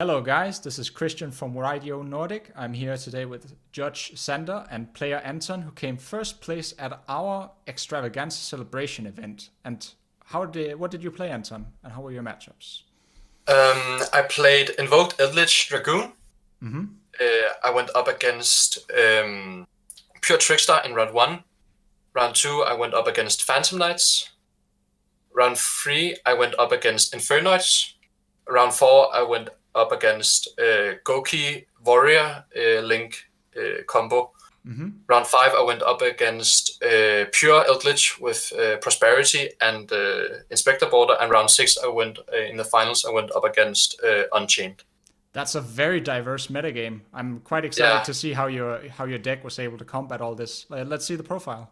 Hello guys, this is Christian from Radio Nordic. I'm here today with Judge Sander and player Anton, who came first place at our Extravaganza celebration event. And what did you play, Anton? And how were your matchups? I played Invoked, Eldlich, Dragoon. Mm-hmm. I went up against Pure Trickster in round 1. Round 2, I went up against Phantom Knights. Round 3, I went up against Infernoids. Round 4, I went up against Goki Warrior Link combo. Mm-hmm. Round 5, I went up against Pure Eldlich with Prosperity and Inspector Border. And round 6, I went in the finals. I went up against Unchained. That's a very diverse metagame. I'm quite excited to see how your deck was able to combat all this. Let's see the profile.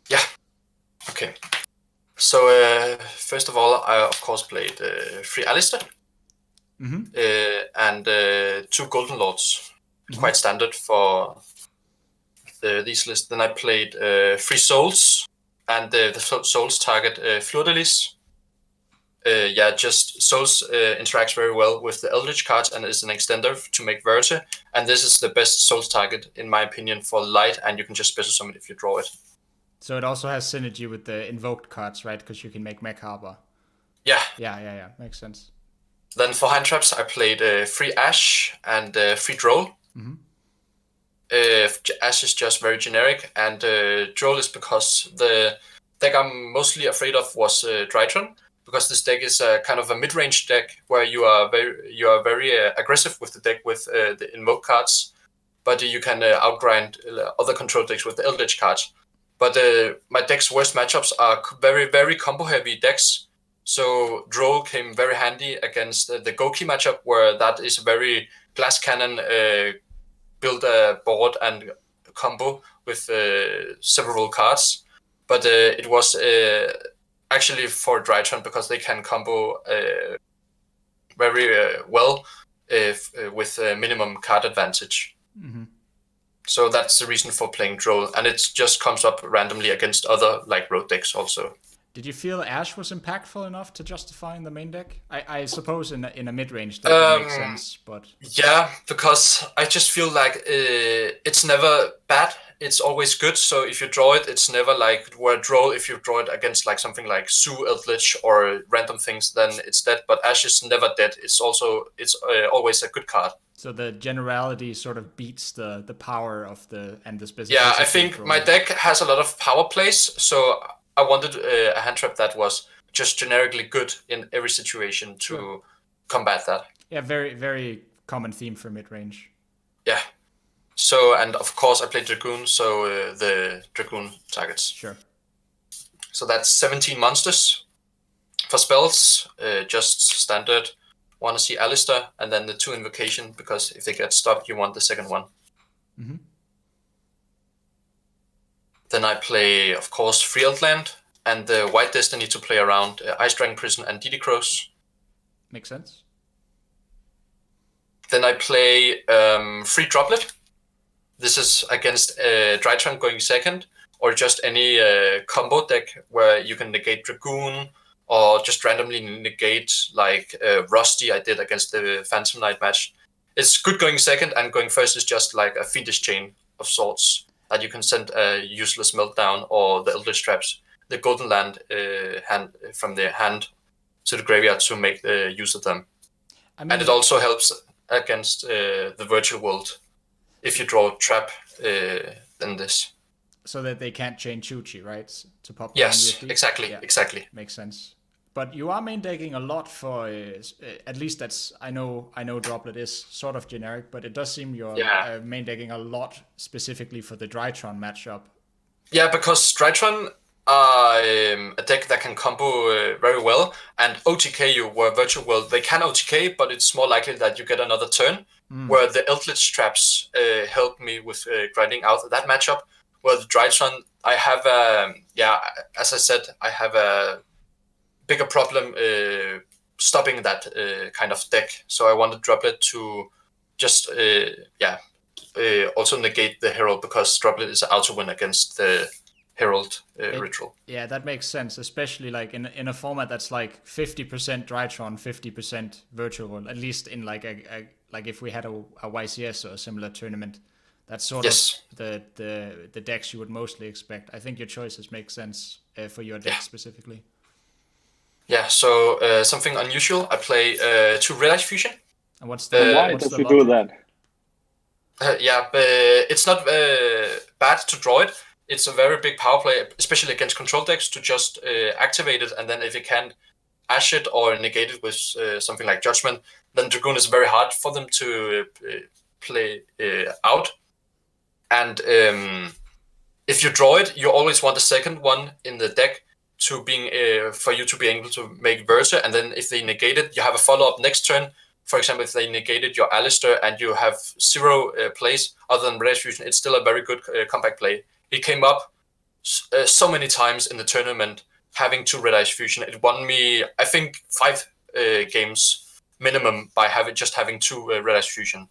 Yeah. Okay. So first of all, I of course played 3 Alistair. Mm-hmm. And 2 Golden Lords. Mm-hmm. Quite standard for these lists. Then I played 3 Souls, and the Souls target Fleur-de-Lis. Just Souls interacts very well with the Eldlich cards and is an extender to make Verte. And this is the best Souls target, in my opinion, for light, and you can just special summon it if you draw it. So it also has synergy with the Invoked cards, right? Because you can make Mech Harbor. Yeah. Yeah. Makes sense. Then for hand traps, I played 3 Ash and 3 Droll. Mm-hmm. Ash is just very generic, and Droll is because the deck I'm mostly afraid of was Drytron, because this deck is a kind of a mid-range deck where you are very aggressive with the deck with the Invoke cards, but you can outgrind other control decks with the Eldritch cards. But my deck's worst matchups are very, very combo-heavy decks. So Droll came very handy against the Goki matchup, where that is a very glass cannon build a board and combo with several cards. But it was actually for Drytron, because they can combo very well with minimum card advantage. Mm-hmm. So that's the reason for playing Droll, and it just comes up randomly against other road decks also. Did you feel Ash was impactful enough to justify in the main deck? I suppose in a mid-range deck it makes sense, but... Yeah, because I just feel like it's never bad, it's always good. So if you draw it, it's never where Droll, if you draw it against something like Sue, Eldlich, or random things, then it's dead. But Ash is never dead, it's always a good card. So the generality sort of beats the power of the specificity. Yeah, I think my deck has a lot of power plays, so I wanted a hand trap that was just generically good in every situation to combat that. Yeah, very, very common theme for mid-range. Yeah. So, and of course I played Dragoon, so the Dragoon targets. Sure. So that's 17 monsters. For spells, just standard. Want to see Alistair, and then the 2 Invocation, because if they get stopped, you want the second one. Mm-hmm. Then I play, of course, Frieldland and the White Destiny to play around Ice Dragon Prison and DD Crows. Makes sense. Then I play 3 Droplet. This is against Drytron going second, or just any combo deck where you can negate Dragoon, or just randomly negate Rusty I did against the Phantom Knight match. It's good going second, and going first is just like a Fiendish Chain of sorts that you can send a useless Meltdown or the Eldritch Traps, the Golden Land hand from the hand to the graveyard to make use of them. And it also helps against the Virtual World if you draw a trap than this. So that they can't chain Chuchi, right? To pop. Yes, exactly. Makes sense. But you are main decking a lot for, at least that's, I know Droplet is sort of generic, but it does seem you're main decking a lot specifically for the Drytron matchup. Yeah, because Drytron are a deck that can combo very well, and OTK you were Virtual World. They can OTK, but it's more likely that you get another turn, where the Eldritch Traps help me with grinding out that matchup. Where the Drytron, I have, as I said, I have a bigger problem stopping that kind of deck. So I wanted Droplet to just also negate the hero, because Droplet is an auto win against the Herald ritual. Yeah, that makes sense, especially like in a format that's like 50% Drytron, 50% Virtual World. At least in like a like if we had a YCS or a similar tournament, that's sort Yes. of the decks you would mostly expect. I think your choices make sense for your deck specifically. Yeah. So something unusual. I play 2 Red Ice Fusion. And what's Why what's does the he logic? do that? Yeah, but it's not bad to draw it. It's a very big power play, especially against control decks, to just activate it, and then if you can't ash it or negate it with something like Judgment, then Dragoon is very hard for them to play out. And if you draw it, you always want a second one in the deck to being for you to be able to make Versa, and then if they negate it, you have a follow-up next turn. For example, if they negated your Alistair and you have 0 plays other than Red Ice Fusion, it's still a very good comeback play. He came up so many times in the tournament having 2 Red Ice Fusion. It won me, I think, 5 games minimum by having 2 Red Ice Fusion.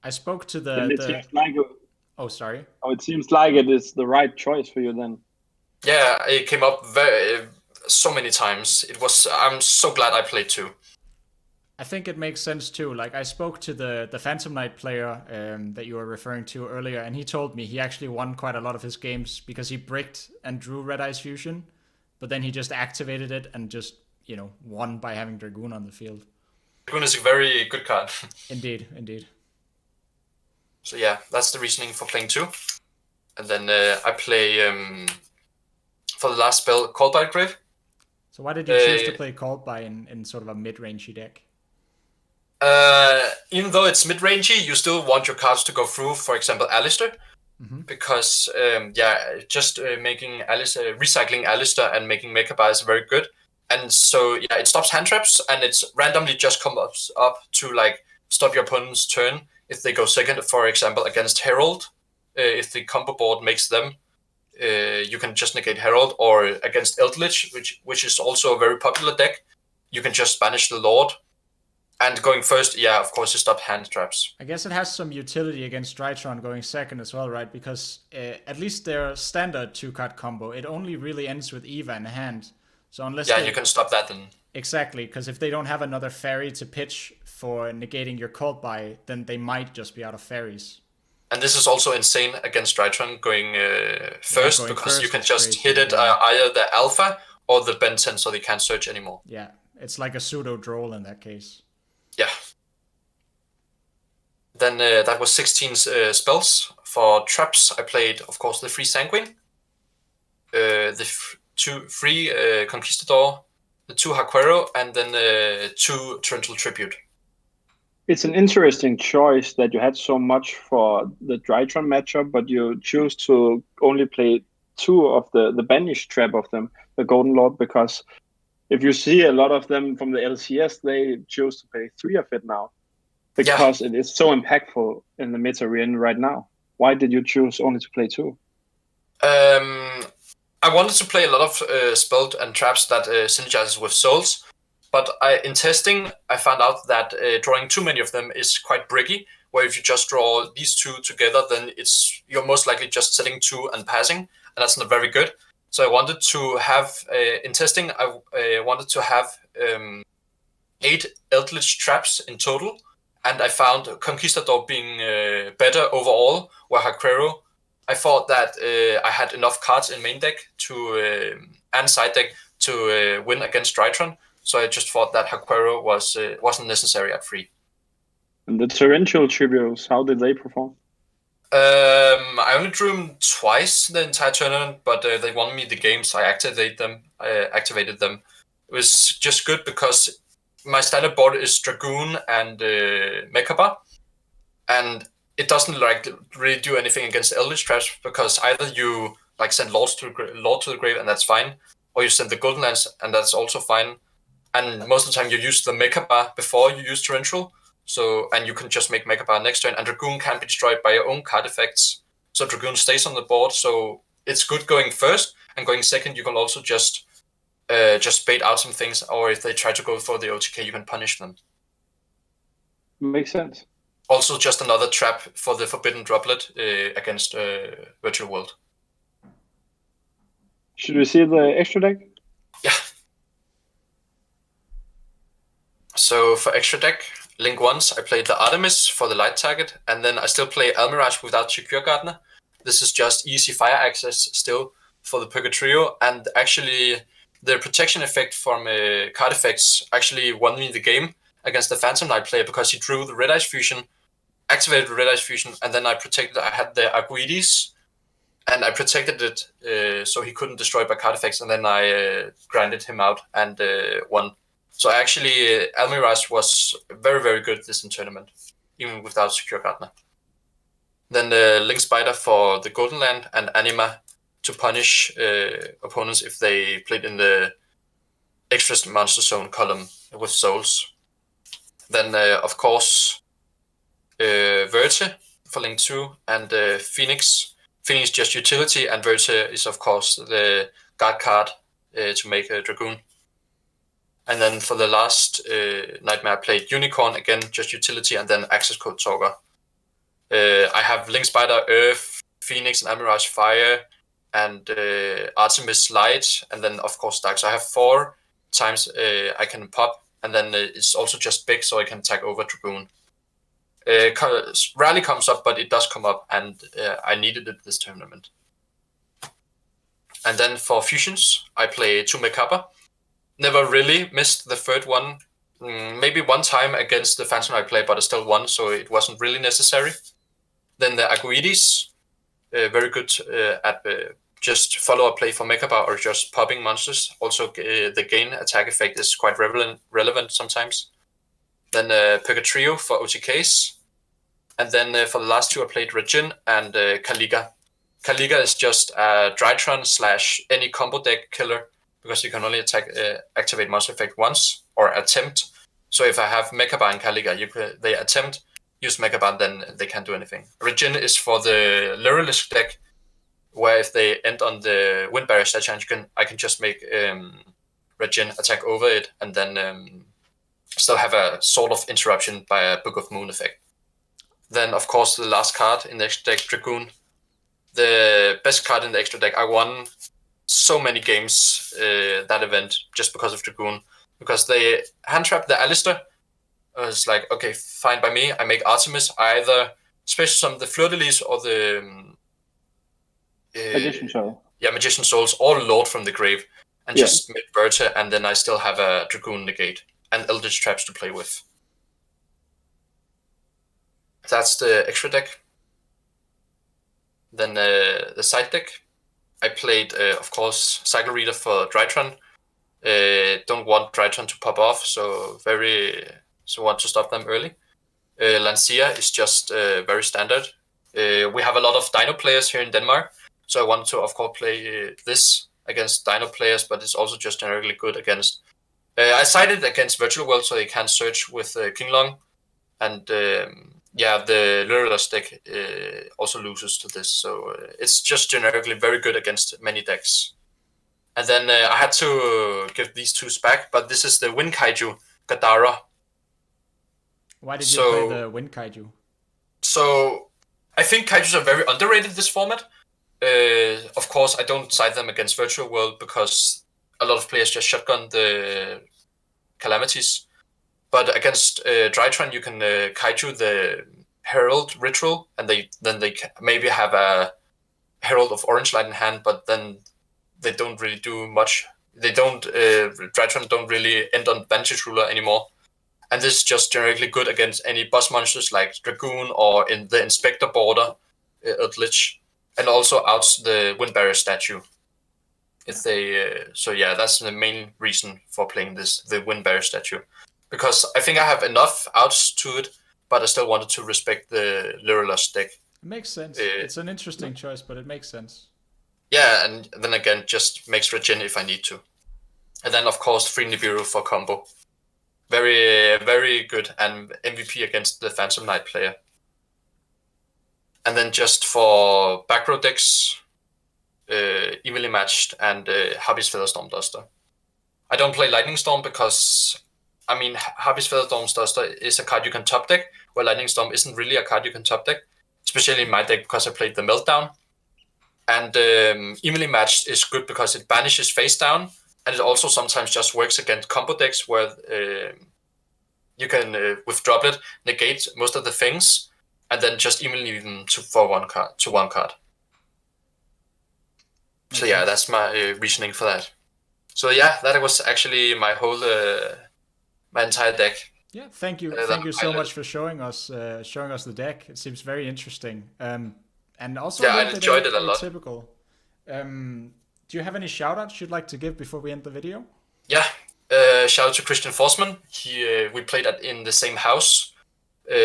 I spoke to It seems like Oh, sorry. it seems like it is the right choice for you then. Yeah, it came up so many times. I'm so glad I played 2. I think it makes sense too. Like I spoke to the Phantom Knight player that you were referring to earlier, and he told me he actually won quite a lot of his games because he bricked and drew Red Ice Fusion, but then he just activated it and just won by having Dragoon on the field. Dragoon is a very good card. Indeed, indeed. So yeah, that's the reasoning for playing 2. And then I play for the last spell Call by Grave. So why did you choose to play Called by in sort of a mid-rangey deck? Even though it's mid-rangey, you still want your cards to go through, for example, Alistair. Mm-hmm. Because just making Alistair, recycling Alistair and making Mechabar is very good. And so yeah, it stops hand traps, and it's randomly just comes up to like stop your opponent's turn if they go second, for example, against Herald. If the combo board makes them, you can just negate Herald, or against Eldlich, which is also a very popular deck. You can just banish the Lord. And going first, yeah, of course, you stop hand traps. I guess it has some utility against Drytron going second as well, right? Because at least their standard 2-card combo, it only really ends with Eva in hand. So unless you can stop that then. Exactly, because if they don't have another fairy to pitch for negating your Called by, then they might just be out of fairies. And this is also insane against Drytron going first, going because first you can is just crazy, hit it either the Alpha or the Ben 10, so they can't search anymore. Yeah, it's like a pseudo droll in that case. Yeah. Then that was 16 spells. For traps, I played, of course, the 3 Sanguine, the 3 Conquistador, the 2 Haquero, and then 2 Torrential Tribute. It's an interesting choice that you had so much for the Drytron matchup, but you choose to only play 2 of the banish trap of them, the Golden Lord, because if you see a lot of them from the LCS, they choose to play 3 of it now because it is so impactful in the meta we're in right now. Why did you choose only to play 2? I wanted to play a lot of spells and traps that synergizes with souls, but in testing, I found out that drawing too many of them is quite bricky, where if you just draw these 2 together, then you're most likely just setting 2 and passing, and that's not very good. So I wanted to have, in testing, I wanted to have 8 Eldlich traps in total, and I found Conquistador being better overall, where Haquero, I thought that I had enough cards in main deck and side deck to win against Drytron, so I just thought that Haquero wasn't necessary at 3. And the Torrential Tributes, how did they perform? I only drew them twice the entire tournament, but they won me the games. I activated them. It was just good because my standard board is Dragoon and Mechabar, and it doesn't really do anything against Eldlich traps, because either you send Lord to the grave and that's fine, or you send the Golden Lance and that's also fine. And most of the time you use the Mechabar before you use Torrential. So, and you can just make Mechabar next turn, and Dragoon can't be destroyed by your own card effects. So Dragoon stays on the board, so it's good going first, and going second you can also just bait out some things, or if they try to go for the OTK, you can punish them. Makes sense. Also just another trap for the Forbidden Droplet against Virtual World. Should we see the extra deck? Yeah. So for extra deck, Link once, I played the Artemis for the light target, and then I still play Almirage without Secure Gardener. This is just easy fire access still for the Purga Trio, and actually the protection effect from card effects actually won me the game against the Phantom Knight player because he drew the Red Eyes Fusion, activated Red Eyes Fusion, and then I had the Arguides, and I protected it so he couldn't destroy by card effects, and then I grinded him out and won. So actually, Almirage was very, very good this tournament, even without Secure Gardener. Then the Link Spider for the Golden Land and Anima to punish opponents if they played in the extra monster zone column with souls. Then, of course, Verte for Link 2 and Phoenix. Phoenix just utility, and Verte is, of course, the guard card to make a Dragoon. And then for the last Nightmare, I played Unicorn, again, just utility, and then Access Code Talker. I have Link Spider, Earth, Phoenix, and Almirage Fire, and Artemis Light, and then, of course, Dark. So I have 4 times I can pop, and then it's also just big, so I can attack over Dragoon. Rarely comes up, but it does come up, and I needed it this tournament. And then for fusions, I play 2 Mekappa. Never really missed the third one. Maybe one time against the Phantom Knight player, but I still won, so it wasn't really necessary. Then the Arguides, very good at just follow-up play for Mekappa or just popping monsters. Also, the gain attack effect is quite relevant sometimes. Then Purga Trio for OTKs. And then for the last 2, I played Regin and Kaliga. Kaliga is just a Drytron / any combo deck killer, because you can only activate monster effect once, or attempt. So if I have Mekappa and Kaliga, they attempt, use Mekappa, then they can't do anything. Regin is for the Lurelisk deck, where if they end on the Wind Barrier statue, I can just make Regin attack over it, and then still have a sort of interruption by a Book of Moon effect. Then, of course, the last card in the extra deck, Dragoon. The best card in the extra deck. I won so many games that event just because of Dragoon. Because they hand-trapped the Alistair. I was like, okay, fine by me. I make Artemis, either special summon the Fleur-de-Lis or the... Magician Soul. Yeah, Magician Souls, or Lord from the Grave. And just make Verte, and then I still have a Dragoon negate. And Eldlich traps to play with. That's the extra deck. Then the side deck. I played, of course, Cycle Reader for Drytron. Don't want Drytron to pop off, so want to stop them early. Lancia is just very standard. We have a lot of Dino players here in Denmark, so I want to, of course, play this against Dino players, but it's also just generally good against... I sided against Virtual World, so they can't search with King Long, and the Lureless deck also loses to this, so it's just generically very good against many decks. And then I had to give these 2 back, but this is the Wind Kaiju, Gadara. Why did you play the Wind Kaiju? So I think Kaijus are very underrated this format. Of course, I don't side them against Virtual World because a lot of players just shotgun the Calamities. But against Drytron, you can Kaiju the Herald Ritual, and they maybe have a Herald of Orange Light in hand, but then they don't really do much. Drytron don't really end on Vantage Ruler anymore. And this is just generally good against any boss monsters like Dragoon or in the Inspector border, Eldlich, and also outs the Wind Barrier statue. If they that's the main reason for playing the Wind Barrier statue. Because I think I have enough outs to it, but I still wanted to respect the Lureless deck. It makes sense. It's an interesting choice, but it makes sense. Yeah, and then again, just makes Regin if I need to. And then, of course, free Nibiru for combo. Very, very good, and MVP against the Phantom Knight player. And then just for back row decks, evenly matched, and Harpy's Featherstorm Duster. I don't play Lightning Storm because... Harpy's Featherstorm Duster is a card you can top deck, where Lightning Storm isn't really a card you can top deck, especially in my deck because I played the Meltdown. And evenly matched is good because it banishes face down, and it also sometimes just works against combo decks where you can with Droplet negate most of the things, and then just evenly them to one card. So yeah, that's my reasoning for that. So yeah, that was actually my whole my entire deck. Yeah, thank you so much for showing us the deck. It seems very interesting. And also I enjoyed it a lot. Atypical. Do you have any shout-outs you'd like to give before we end the video? Yeah, shout out to Christian Forsman. We played in the same house,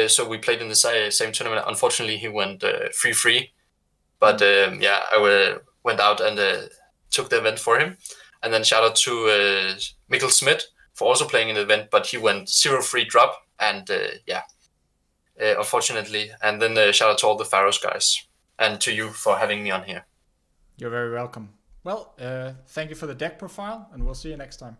so we played in the same tournament. Unfortunately, he went 3-3, but I went out and took the event for him. And then shout out to Mikkel Schmidt for also playing in the event, but he went 0-3 drop, and unfortunately. And then shout out to all the Faroes guys, and to you for having me on here. You're very welcome. Well, thank you for the deck profile, and we'll see you next time.